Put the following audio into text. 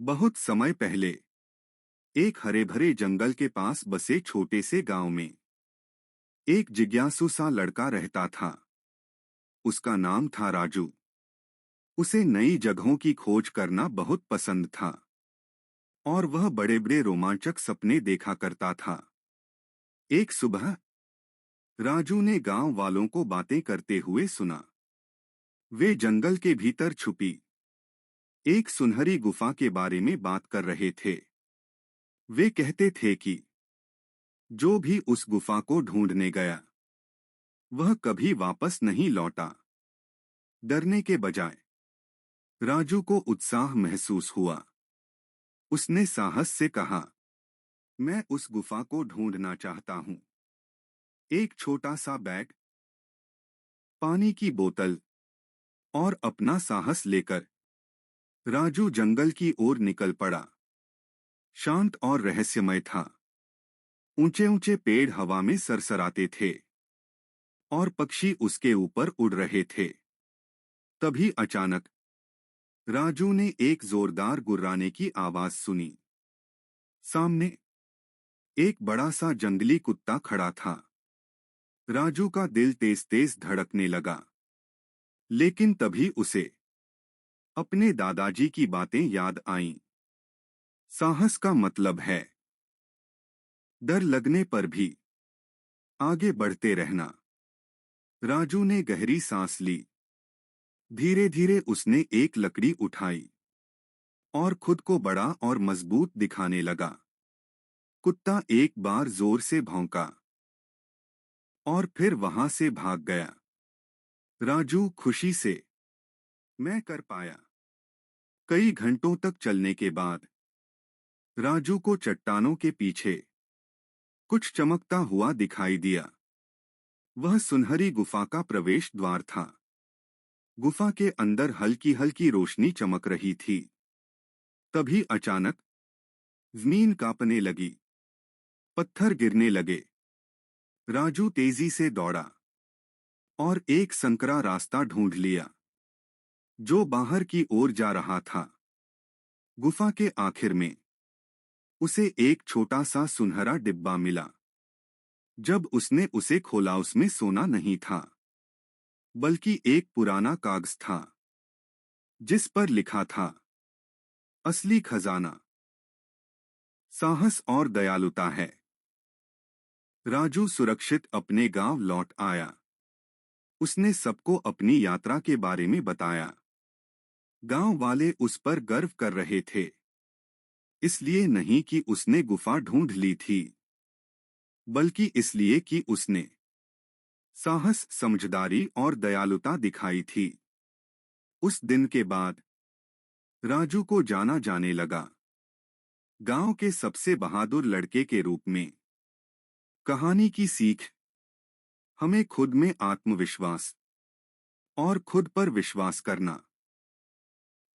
बहुत समय पहले एक हरे भरे जंगल के पास बसे छोटे से गांव में एक जिज्ञासु सा लड़का रहता था। उसका नाम था राजू। उसे नई जगहों की खोज करना बहुत पसंद था और वह बड़े बड़े रोमांचक सपने देखा करता था। एक सुबह राजू ने गांव वालों को बातें करते हुए सुना। वे जंगल के भीतर छुपी एक सुनहरी गुफा के बारे में बात कर रहे थे। वे कहते थे कि जो भी उस गुफा को ढूंढने गया वह कभी वापस नहीं लौटा। डरने के बजाय राजू को उत्साह महसूस हुआ। उसने साहस से कहा, मैं उस गुफा को ढूंढना चाहता हूं। एक छोटा सा बैग, पानी की बोतल और अपना साहस लेकर राजू जंगल की ओर निकल पड़ा। शांत और रहस्यमय था। ऊंचे ऊंचे पेड़ हवा में सरसराते थे और पक्षी उसके ऊपर उड़ रहे थे। तभी अचानक राजू ने एक जोरदार गुर्राने की आवाज सुनी। सामने एक बड़ा सा जंगली कुत्ता खड़ा था। राजू का दिल तेज तेज धड़कने लगा। लेकिन तभी उसे अपने दादाजी की बातें याद आईं। साहस का मतलब है डर लगने पर भी आगे बढ़ते रहना। राजू ने गहरी सांस ली। धीरे धीरे उसने एक लकड़ी उठाई और खुद को बड़ा और मजबूत दिखाने लगा। कुत्ता एक बार जोर से भौंका और फिर वहां से भाग गया। राजू खुशी से मैं कर पाया। कई घंटों तक चलने के बाद राजू को चट्टानों के पीछे कुछ चमकता हुआ दिखाई दिया। वह सुनहरी गुफा का प्रवेश द्वार था। गुफा के अंदर हल्की हल्की रोशनी चमक रही थी। तभी अचानक जमीन कांपने लगी। पत्थर गिरने लगे। राजू तेजी से दौड़ा और एक संकरा रास्ता ढूंढ लिया जो बाहर की ओर जा रहा था। गुफा के आखिर में उसे एक छोटा सा सुनहरा डिब्बा मिला। जब उसने उसे खोला उसमें सोना नहीं था बल्कि एक पुराना कागज था जिस पर लिखा था, असली खजाना साहस और दयालुता है। राजू सुरक्षित अपने गांव लौट आया। उसने सबको अपनी यात्रा के बारे में बताया। गांव वाले उस पर गर्व कर रहे थे। इसलिए नहीं कि उसने गुफा ढूंढ ली थी बल्कि इसलिए कि उसने साहस, समझदारी और दयालुता दिखाई थी। उस दिन के बाद राजू को जाना जाने लगा गांव के सबसे बहादुर लड़के के रूप में। कहानी की सीख, हमें खुद में आत्मविश्वास और खुद पर विश्वास करना